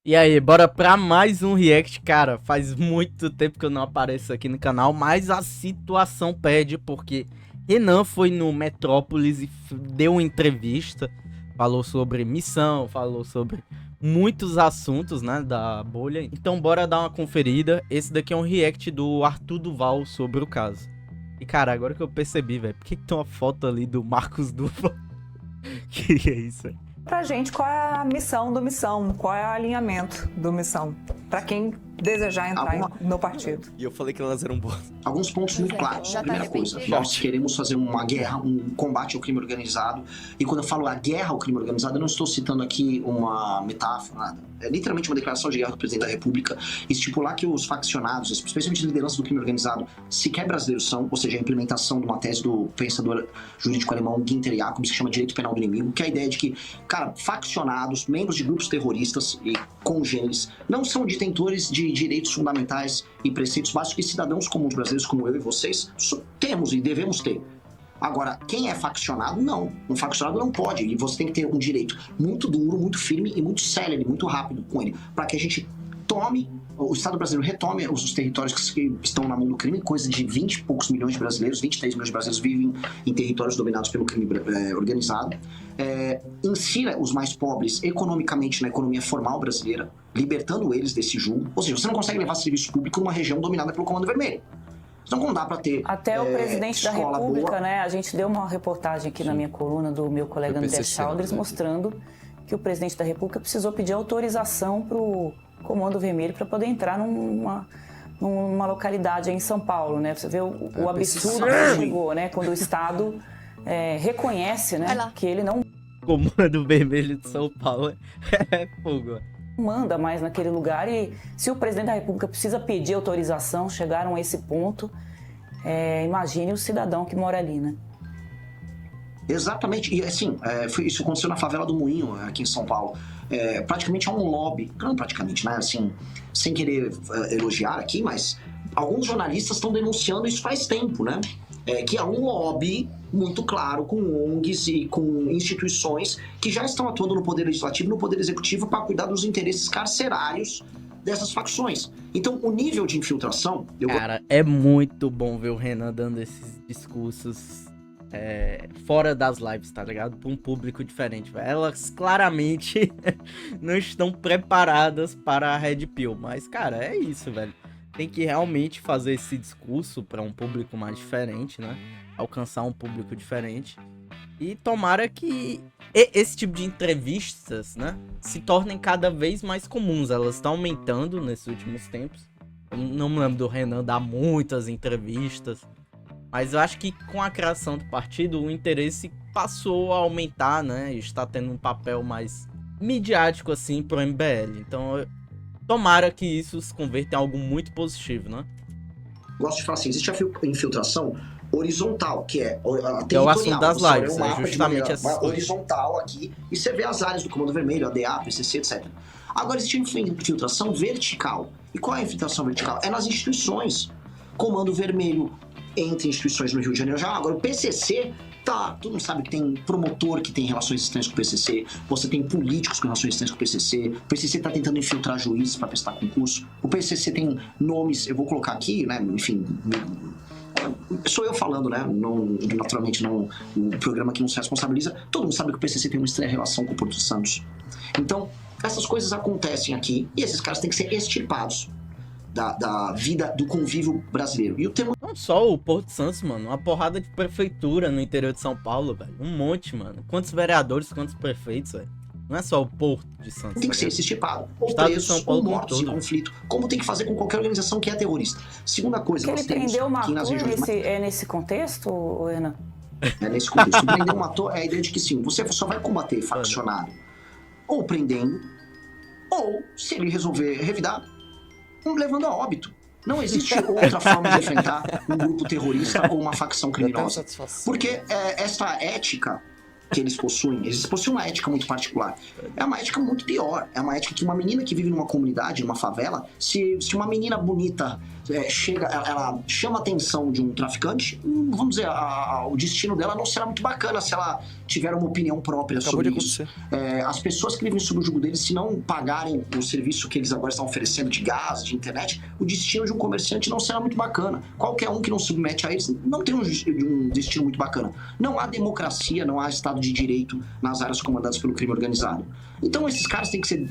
E aí, bora pra mais um react, cara. Faz muito tempo que eu não apareço aqui no canal, mas a situação pede, porque Renan foi no Metrópolis e deu uma entrevista, falou sobre missão, falou sobre muitos assuntos, né, da bolha. Então bora dar uma conferida. Esse daqui é um react do Arthur Duval sobre o caso. E cara, agora que eu percebi, velho, por que tem uma foto ali do Marcos Duval? Que é isso, velho? Pra gente, qual é a missão do Missão? Qual é o alinhamento do Missão? Pra quem desejar entrar no partido. E eu falei que elas eram boas. Alguns pontos muito claros. já tá Primeira coisa, arrependido. nós queremos fazer uma guerra, um combate ao crime organizado. E quando eu falo a guerra ao crime organizado, eu não estou citando aqui uma metáfora, nada. É literalmente uma declaração de guerra do presidente da República, estipular que os faccionados, especialmente a liderança do crime organizado, sequer brasileiros são, ou seja, a implementação de uma tese do pensador jurídico alemão Günther Jacobs, que chama direito penal do inimigo, que é a ideia de que, cara, faccionados, membros de grupos terroristas e congêneres, não são detentores de direitos fundamentais e preceitos básicos que cidadãos comuns brasileiros como eu e vocês temos e devemos ter. Agora, quem é faccionado, não. Um faccionado não pode. E você tem que ter um direito muito duro, muito firme e muito célere, muito rápido com ele. Para que a gente tome, o Estado brasileiro retome os territórios que estão na mão do crime. Coisa de 20 e poucos milhões de brasileiros, 23 milhões de brasileiros vivem em territórios dominados pelo crime organizado. Insira os mais pobres economicamente na economia formal brasileira, libertando eles desse julgo. Ou seja, você não consegue levar serviço público numa região dominada pelo Comando Vermelho. Então não dá para ter Até o presidente da República, boa. né? A gente deu uma reportagem aqui na minha coluna do meu colega André Chalders, mostrando que o presidente da República precisou pedir autorização para o Comando Vermelho para poder entrar numa localidade aí em São Paulo, né? Você vê o absurdo que chegou, né? Quando o Estado reconhece, né? Que ele não Comando Vermelho de São Paulo é fogo. manda mais naquele lugar, e se o presidente da República precisa pedir autorização, chegaram a esse ponto, imagine o cidadão que mora ali, né? Exatamente, e assim, isso aconteceu na favela do Moinho, aqui em São Paulo. Praticamente é um lobby, não praticamente, né, assim, sem querer elogiar aqui, mas alguns jornalistas estão denunciando isso faz tempo, né, que é um lobby muito claro com ONGs e com instituições que já estão atuando no Poder Legislativo e no Poder Executivo para cuidar dos interesses carcerários dessas facções. Então, o nível de infiltração... Cara, é muito bom ver o Renan dando esses discursos fora das lives, tá ligado? Pra um público diferente, velho. Elas claramente não estão preparadas para a Red Pill, mas, cara, é isso, velho. Tem que realmente fazer esse discurso para um público mais diferente, né? Alcançar um público diferente. E tomara que esse tipo de entrevistas, né, se tornem cada vez mais comuns. Elas estão aumentando nesses últimos tempos. Eu não me lembro do Renan dar muitas entrevistas. Mas eu acho que com a criação do partido, o interesse passou a aumentar, né? E está tendo um papel mais midiático, assim, pro MBL. Então, tomara que isso se converta em algo muito positivo, né? Gosto de falar assim, existe a infiltração horizontal, que é a territorial. É o assunto das lives, mapa justamente essa horizontal aqui, e você vê as áreas do Comando Vermelho, ADA, PCC, etc. Agora existe a infiltração vertical. E qual é a infiltração vertical? É nas instituições. Comando Vermelho entre instituições no Rio de Janeiro. Já agora o PCC, todo mundo sabe que tem promotor que tem relações estranhas com o PCC, você tem políticos com relações estranhas com o PCC tá tentando infiltrar juízes para prestar concurso, o PCC tem nomes, eu vou colocar aqui, né, enfim, sou eu falando, né, naturalmente não, o programa que não se responsabiliza, todo mundo sabe que o PCC tem uma estranha relação com o Porto Santos. Então, essas coisas acontecem aqui, e esses caras têm que ser extirpados da vida, do convívio brasileiro. E o tema... Não só o Porto Santos, mano. Uma porrada de prefeitura no interior de São Paulo, velho. Um monte, mano. Quantos vereadores, quantos prefeitos, velho. Não é só o Porto de Santos. Tem que ser extirpado. Ou Estado de presos, São Paulo ou mortos em conflito. Como tem que fazer com qualquer organização que é terrorista. Segunda coisa, Ele nós temos prendeu uma aqui nas regiões... nesse contexto, Renan? Nesse contexto. Prender um ator é a ideia de que sim, você só vai combater faccionado ou prendendo, ou, se ele resolver revidar, levando a óbito. Não existe outra forma de enfrentar um grupo terrorista ou uma facção criminosa. Porque essa ética que eles possuem uma ética muito particular. É uma ética muito pior. É uma ética que uma menina que vive numa comunidade, numa favela, se uma menina bonita chega, ela chama a atenção de um traficante, vamos dizer, o destino dela não será muito bacana se ela tiveram uma opinião própria sobre isso. As pessoas que vivem sob o jugo deles, se não pagarem o serviço que eles agora estão oferecendo de gás, de internet, o destino de um comerciante não será muito bacana. Qualquer um que não submete a eles não tem um destino muito bacana. Não há democracia, não há Estado de Direito nas áreas comandadas pelo crime organizado. Então esses caras têm que ser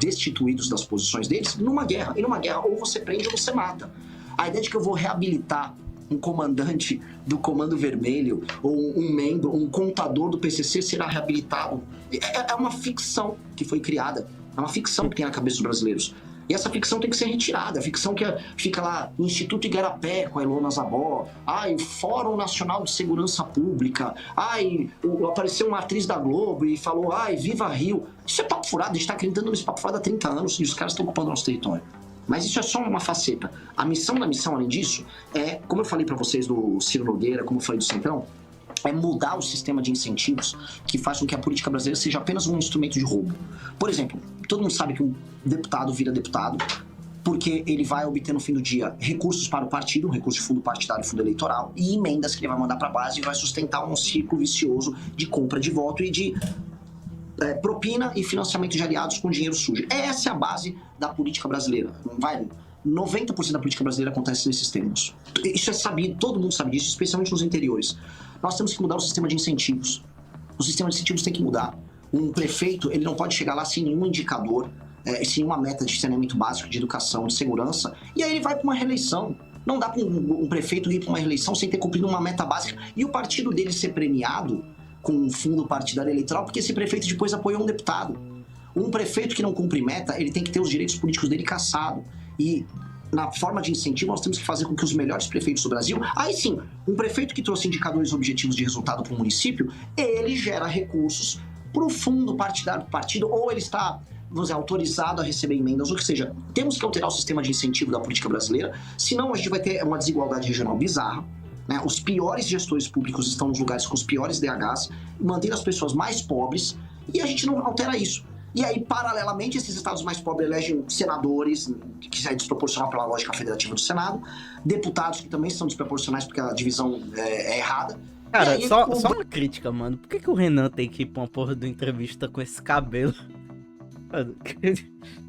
destituídos das posições deles numa guerra. E numa guerra ou você prende ou você mata. A ideia de que eu vou reabilitar um comandante do Comando Vermelho ou um membro, um contador do PCC será reabilitado é uma ficção que foi criada. É uma ficção que tem na cabeça dos brasileiros. E essa ficção tem que ser retirada. A ficção que fica lá no Instituto Igarapé com a Ilona Zabó. Fórum Nacional de Segurança Pública. Apareceu uma atriz da Globo e falou, viva Rio. Isso é papo furado. A gente tá acreditando nesse papo furado há 30 anos e os caras estão ocupando nosso território. Mas isso é só uma faceta. A missão da missão, além disso, é, como eu falei pra vocês do Ciro Nogueira, como eu falei do Centrão, é mudar o sistema de incentivos que faz com que a política brasileira seja apenas um instrumento de roubo. Por exemplo, todo mundo sabe que um deputado vira deputado porque ele vai obter no fim do dia recursos para o partido, recurso de fundo partidário e fundo eleitoral, e emendas que ele vai mandar para a base e vai sustentar um ciclo vicioso de compra de voto e de propina e financiamento de aliados com dinheiro sujo. Essa é a base da política brasileira. 90% da política brasileira acontece nesses termos. Isso é sabido, todo mundo sabe disso, especialmente nos interiores. Nós temos que mudar o sistema de incentivos. O sistema de incentivos tem que mudar. Um prefeito, ele não pode chegar lá sem nenhum indicador, sem uma meta de saneamento básico, de educação, de segurança, e aí ele vai para uma reeleição. Não dá para um prefeito ir para uma reeleição sem ter cumprido uma meta básica e o partido dele ser premiado com um fundo partidário eleitoral, porque esse prefeito depois apoiou um deputado. Um prefeito que não cumpre meta, ele tem que ter os direitos políticos dele cassado. E na forma de incentivo, nós temos que fazer com que os melhores prefeitos do Brasil... Aí sim, um prefeito que trouxe indicadores objetivos de resultado para o município, ele gera recursos para o fundo partidário do partido, ou ele está, vamos dizer, autorizado a receber emendas, ou seja, temos que alterar o sistema de incentivo da política brasileira, senão a gente vai ter uma desigualdade regional bizarra. Né? Os piores gestores públicos estão nos lugares com os piores DHs, mantendo as pessoas mais pobres, e a gente não altera isso. E aí, paralelamente, esses estados mais pobres elegem senadores, que é desproporcional pela lógica federativa do Senado, deputados que também são desproporcionais porque a divisão é errada. Cara, aí, só uma crítica, mano. Por que o Renan tem que ir pra uma porra de entrevista com esse cabelo?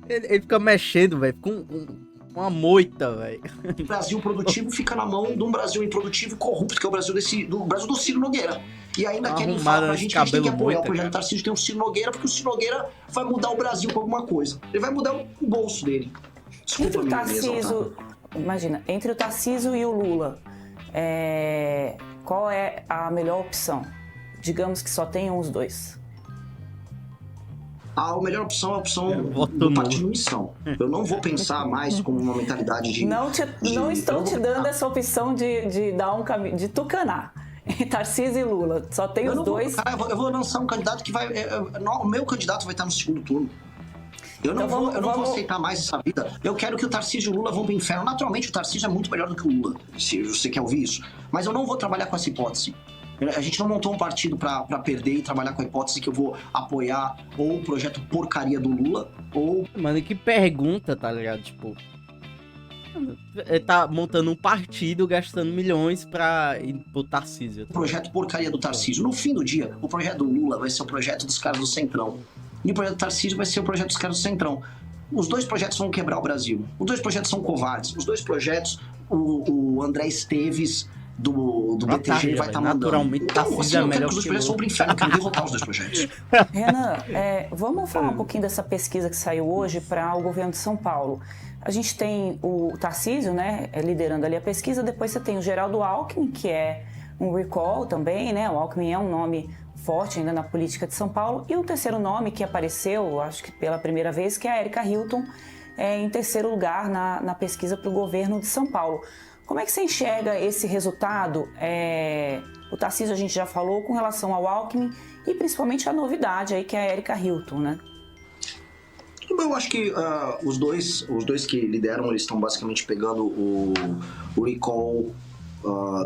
Ele fica mexendo, velho, com uma moita, velho. O Brasil produtivo fica na mão de um Brasil improdutivo e corrupto, que é o Brasil do Ciro Nogueira. E ainda querem falar pra gente que a gente tem que apoiar o projeto Tarcísio, tem o Ciro Nogueira, porque o Ciro Nogueira vai mudar o Brasil com alguma coisa. Ele vai mudar o bolso dele. Desculpa, entre o Tarcísio, imagina, entre o Tarcísio e o Lula, qual é a melhor opção? Digamos que só tenham os dois. A melhor opção é a opção do partido missão. Eu não vou pensar mais com uma mentalidade de... Não estou te dando essa opção de dar um caminho, de tucanar. Tarcísio e Lula, só tem os dois. Eu vou lançar um candidato que vai... O meu candidato vai estar no segundo turno. Eu não vou aceitar mais essa vida. Eu quero que o Tarcísio e o Lula vão pro inferno. Naturalmente, o Tarcísio é muito melhor do que o Lula, se você quer ouvir isso. Mas eu não vou trabalhar com essa hipótese. A gente não montou um partido pra perder e trabalhar com a hipótese que eu vou apoiar ou o projeto porcaria do Lula, ou... Mano, que pergunta, tá ligado? Tipo... Ele tá montando um partido, gastando milhões pra ir pro Tarcísio. O projeto porcaria do Tarcísio. No fim do dia, o projeto do Lula vai ser o projeto dos caras do Centrão. E o projeto do Tarcísio vai ser o projeto dos caras do Centrão. Os dois projetos vão quebrar o Brasil. Os dois projetos são covardes. Os dois projetos, o André Esteves... do BTG vai estar mandando. Naturalmente, então, assim, eu quero que os dois projetos vão pro inferno, eu quero derrotar os dois projetos. Renan, vamos falar um pouquinho dessa pesquisa que saiu hoje para o governo de São Paulo. A gente tem o Tarcísio, né, liderando ali a pesquisa, depois você tem o Geraldo Alckmin, que é um recall também, né, o Alckmin é um nome forte ainda na política de São Paulo, e o terceiro nome que apareceu, acho que pela primeira vez, que é a Erika Hilton, em terceiro lugar na pesquisa para o governo de São Paulo. Como é que você enxerga esse resultado? O Tarcísio a gente já falou com relação ao Alckmin e principalmente a novidade aí que é a Erika Hilton, né? Eu acho que os dois que lideram, eles estão basicamente pegando o recall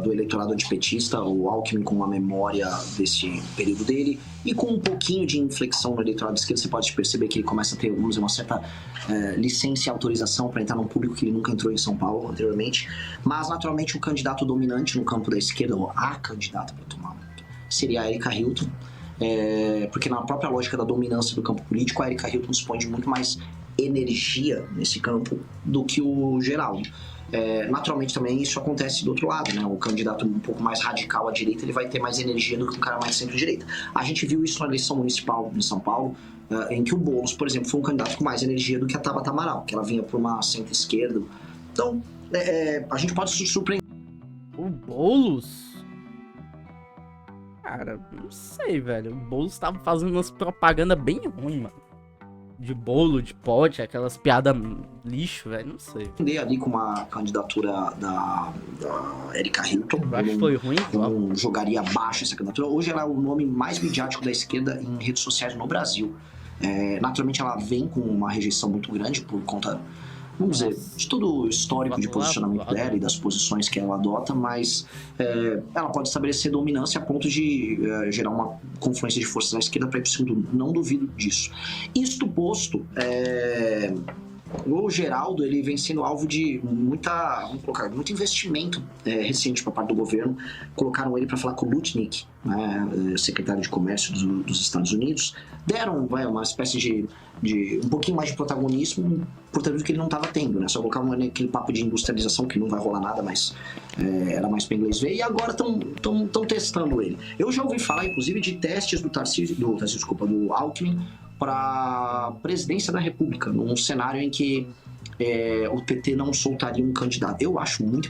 do eleitorado antipetista, o Alckmin com uma memória desse período dele e com um pouquinho de inflexão no eleitorado de esquerda. Você pode perceber que ele começa a ter, vamos dizer, uma certa licença e autorização para entrar num público que ele nunca entrou em São Paulo anteriormente, mas naturalmente o candidato dominante no campo da esquerda, ou a candidata para tomar seria a Erika Hilton, porque na própria lógica da dominância do campo político, a Erika Hilton dispõe de muito mais energia nesse campo do que o Geraldo. Naturalmente também isso acontece do outro lado, né? O candidato um pouco mais radical à direita, ele vai ter mais energia do que um cara mais centro-direita. A gente viu isso na eleição municipal em São Paulo, em que o Boulos, por exemplo, foi um candidato com mais energia do que a Tabata Amaral, que ela vinha por uma centro-esquerda. Então, a gente pode se surpreender. O Boulos? Cara, não sei, velho. O Boulos tava fazendo umas propaganda bem ruim, mano. De bolo, de pote, aquelas piadas lixo, velho, não sei. Ali com uma candidatura da Erika Hilton. Eu acho que foi ruim. Eu não jogaria abaixo essa candidatura. Hoje ela é o nome mais midiático da esquerda em redes sociais no Brasil. Naturalmente ela vem com uma rejeição muito grande por conta, vamos dizer, de todo o histórico de posicionamento dela e das posições que ela adota, mas ela pode estabelecer dominância a ponto de gerar uma confluência de forças à esquerda para ir para o segundo turno. Não duvido disso. Isto posto, o Geraldo ele vem sendo alvo de muito investimento recente por parte do governo. Colocaram ele para falar com o Lutnick, né, secretário de Comércio dos Estados Unidos. Deram uma espécie de um pouquinho mais de protagonismo, portanto, que ele não estava tendo, né? Só colocavam aquele papo de industrialização que não vai rolar nada, mas era mais para inglês ver, e agora estão testando ele. Eu já ouvi falar, inclusive, de testes do Alckmin para presidência da República, num cenário em que o PT não soltaria um candidato. Eu acho muito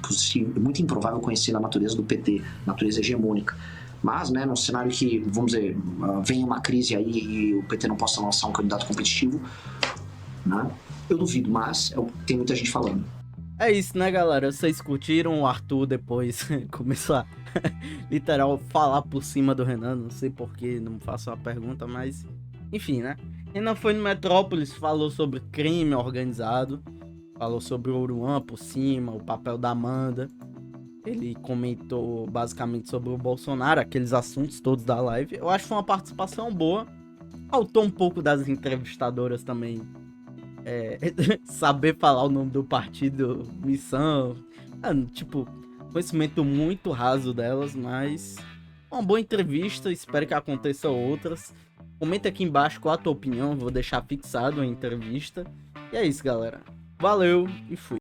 improvável conhecer a natureza do PT, natureza hegemônica. Mas, né, num cenário que, vamos dizer, venha uma crise aí e o PT não possa lançar um candidato competitivo, né, eu duvido, mas tem muita gente falando. É isso, né, galera? Vocês curtiram? O Arthur depois começou a, literal, falar por cima do Renan. Não sei por que, não faço uma pergunta, mas... Enfim, né? Renan foi no Metrópolis, falou sobre crime organizado, falou sobre o Oruan por cima, o papel da Amanda. Ele comentou basicamente sobre o Bolsonaro, aqueles assuntos todos da live. Eu acho que foi uma participação boa. Faltou um pouco das entrevistadoras também saber falar o nome do partido, missão. Tipo, conhecimento muito raso delas, mas uma boa entrevista. Espero que aconteçam outras. Comenta aqui embaixo qual a tua opinião, vou deixar fixado a entrevista. E é isso, galera. Valeu e fui.